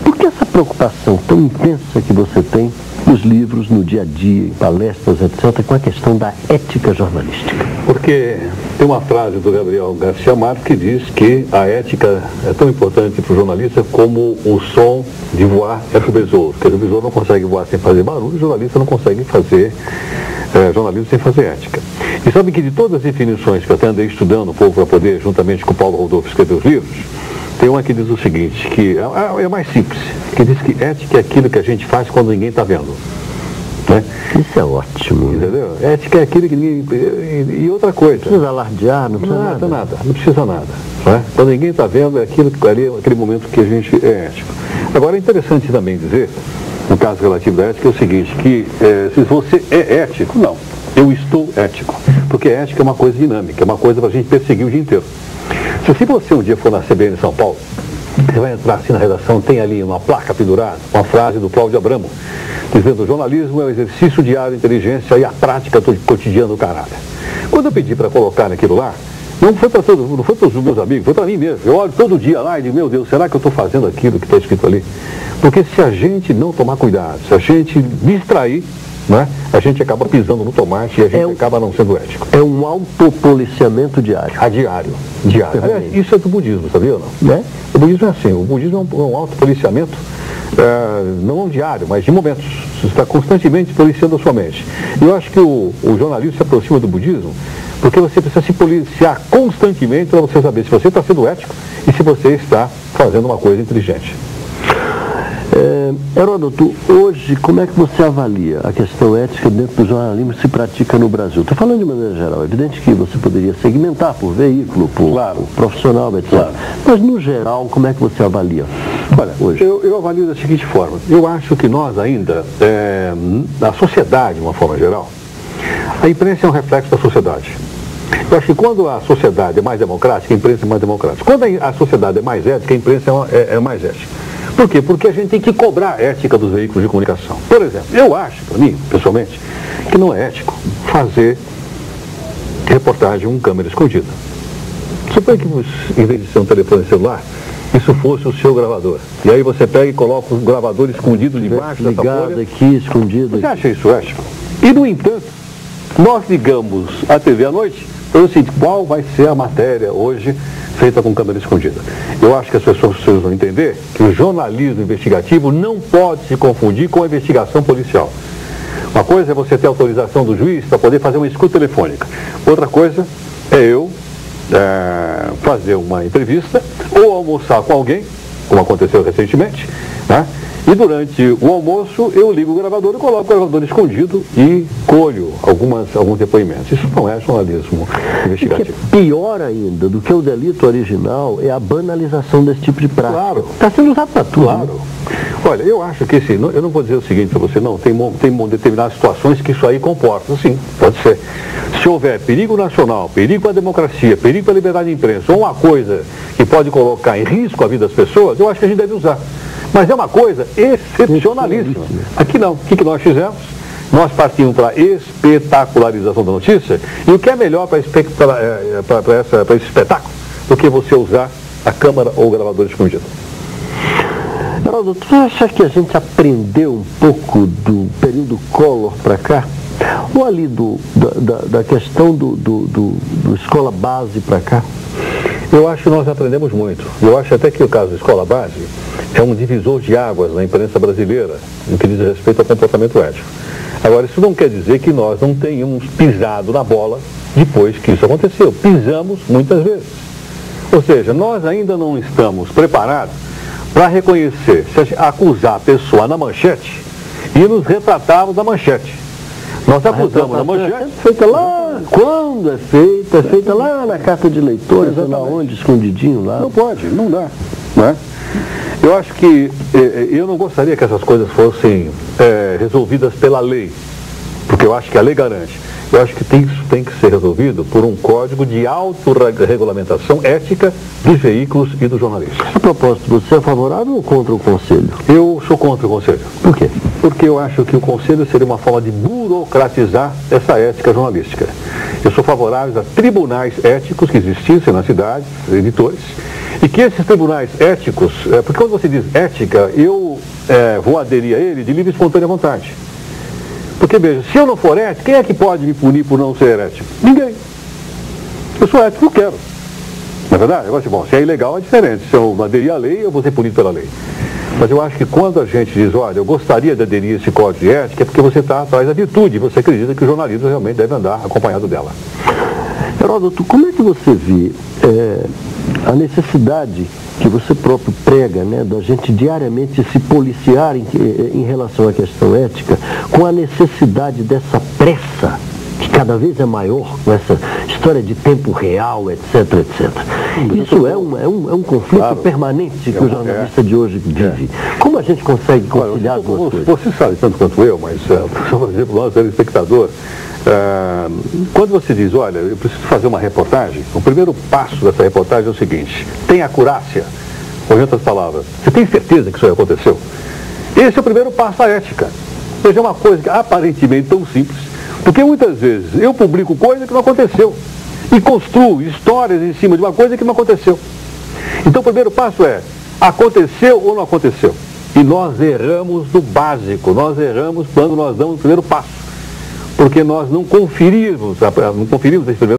Por que essa preocupação tão intensa que você tem nos livros, no dia a dia, em palestras, etc., com a questão da ética jornalística? Porque tem uma frase do Gabriel Garcia Marques que diz que a ética é tão importante para o jornalista como o som de voar é para o besouro. Porque o besouro não consegue voar sem fazer barulho, o jornalista não consegue fazer jornalismo sem fazer ética. E sabe que de todas as definições que eu até andei estudando um pouco para poder, juntamente com o Paulo Rodolfo, escrever os livros, tem uma que diz o seguinte, que é mais simples, que diz que ética é aquilo que a gente faz quando ninguém está vendo. Né? Isso é ótimo. Entendeu? Ética é aquilo que ninguém... E outra coisa... Não precisa alardear, não precisa nada. Não precisa nada. Né? Quando ninguém está vendo, é aquele momento que a gente é ético. Agora, é interessante também dizer, no caso relativo da ética, é o seguinte, que se você é ético, não. Eu estou ético. Porque ética é uma coisa dinâmica, é uma coisa para a gente perseguir o dia inteiro. Se você um dia for na CBN em São Paulo, você vai entrar assim na redação, tem ali uma placa pendurada, uma frase do Cláudio Abramo, dizendo: o jornalismo é o exercício diário de inteligência e a prática cotidiana do caráter. Quando eu pedi para colocar naquilo lá, não foi para os meus amigos, foi para mim mesmo. Eu olho todo dia lá e digo: meu Deus, será que eu estou fazendo aquilo que está escrito ali? Porque se a gente não tomar cuidado, se a gente distrair, né, a gente acaba pisando no tomate e a gente acaba não sendo ético. É um autopoliciamento diário. Diário. Aliás, isso é do budismo, sabia ou não? Né? O budismo é assim, o budismo é um autopoliciamento, não diário, mas de momentos. Você está constantemente policiando a sua mente. E eu acho que o jornalismo se aproxima do budismo porque você precisa se policiar constantemente para você saber se você está sendo ético e se você está fazendo uma coisa inteligente. Heródoto, hoje como é que você avalia a questão ética dentro do jornalismo que se pratica no Brasil? Estou falando de maneira geral, é evidente que você poderia segmentar por veículo, por profissional, etc. Claro. Mas no geral, como é que você avalia? Olha, hoje eu avalio da seguinte forma: eu acho que nós ainda, na sociedade de uma forma geral, a imprensa é um reflexo da sociedade. Eu acho que quando a sociedade é mais democrática, a imprensa é mais democrática. Quando a sociedade é mais ética, a imprensa é mais ética. Por quê? Porque a gente tem que cobrar a ética dos veículos de comunicação. Por exemplo, eu acho, para mim, pessoalmente, que não é ético fazer reportagem com câmera escondida. Suponha que, em vez de ser um telefone celular, isso fosse o seu gravador. E aí você pega e coloca o gravador escondido debaixo dessa folha. Ligado aqui, escondido. Você acha isso ético? E, no entanto, nós ligamos a TV à noite, eu sei qual vai ser a matéria hoje feita com câmera escondida. Eu acho que as pessoas precisam entender que o jornalismo investigativo não pode se confundir com a investigação policial. Uma coisa é você ter autorização do juiz para poder fazer uma escuta telefônica. Outra coisa é eu fazer uma entrevista ou almoçar com alguém, como aconteceu recentemente, né? E durante o almoço eu ligo o gravador e coloco o gravador escondido e colho alguns depoimentos. Isso não é jornalismo investigativo. O que é pior ainda do que o delito original é a banalização desse tipo de prática. Claro. Está sendo usado para tudo. Claro. Né? Olha, eu acho que eu não vou dizer o seguinte para você, não, tem determinadas situações que isso aí comporta, sim, pode ser. Se houver perigo nacional, perigo para a democracia, perigo para a liberdade de imprensa, ou uma coisa que pode colocar em risco a vida das pessoas, eu acho que a gente deve usar. Mas é uma coisa excepcionalíssima. Aqui não. O que nós fizemos? Nós partimos para a espetacularização da notícia, e o que é melhor para esse espetáculo do que você usar a câmera ou o gravador escondido? Heródoto, você acha que a gente aprendeu um pouco do período Collor para cá? Ou ali da questão do escola base para cá? Eu acho que nós aprendemos muito. Eu acho até que o caso da escola base é um divisor de águas na imprensa brasileira, no que diz respeito ao comportamento ético. Agora, isso não quer dizer que nós não tenhamos pisado na bola depois que isso aconteceu. Pisamos muitas vezes. Ou seja, nós ainda não estamos preparados para reconhecer, acusar a pessoa na manchete e nos retratarmos da manchete. Nós acusamos na manchete. Feita lá, quando é feita? É feita lá na carta de leitor, sei lá onde, escondidinho lá. Não pode, não dá. Né? Eu acho que eu não gostaria que essas coisas fossem resolvidas pela lei, porque eu acho que a lei garante. Eu acho que isso tem que ser resolvido por um código de autorregulamentação ética dos veículos e dos jornalistas. A propósito, você é favorável ou contra o Conselho? Eu sou contra o Conselho. Por quê? Porque eu acho que o Conselho seria uma forma de burocratizar essa ética jornalística. Eu sou favorável a tribunais éticos que existissem na cidade, editores, E que esses tribunais éticos, porque quando você diz ética, eu vou aderir a ele de livre e espontânea vontade. Porque, veja, se eu não for ético, quem é que pode me punir por não ser ético? Ninguém. Eu sou ético, eu quero. Não é verdade? Agora, bom, se é ilegal é diferente. Se eu aderir à lei, eu vou ser punido pela lei. Mas eu acho que quando a gente diz, olha, eu gostaria de aderir a esse código de ética, é porque você está atrás da virtude, você acredita que o jornalismo realmente deve andar acompanhado dela. Heródoto, como é que você vê a necessidade que você próprio prega, né, da gente diariamente se policiar em relação à questão ética, com a necessidade dessa pressa, que cada vez é maior, com essa história de tempo real, etc, etc. Isso é um conflito, claro, permanente que o jornalista de hoje vive. Como a gente consegue conciliar as duas coisas? Você sabe tanto quanto eu, mas, por exemplo, nós, telespectador, quando você diz, olha, eu preciso fazer uma reportagem, o primeiro passo dessa reportagem é o seguinte: tem acurácia, ou em outras palavras, você tem certeza que isso aí aconteceu? Esse é o primeiro passo da ética. Ou seja, é uma coisa que aparentemente tão simples, porque muitas vezes eu publico coisa que não aconteceu e construo histórias em cima de uma coisa que não aconteceu. Então o primeiro passo é: aconteceu ou não aconteceu? E nós erramos no básico, nós erramos quando nós damos o primeiro passo, porque nós não conferimos esse primeiro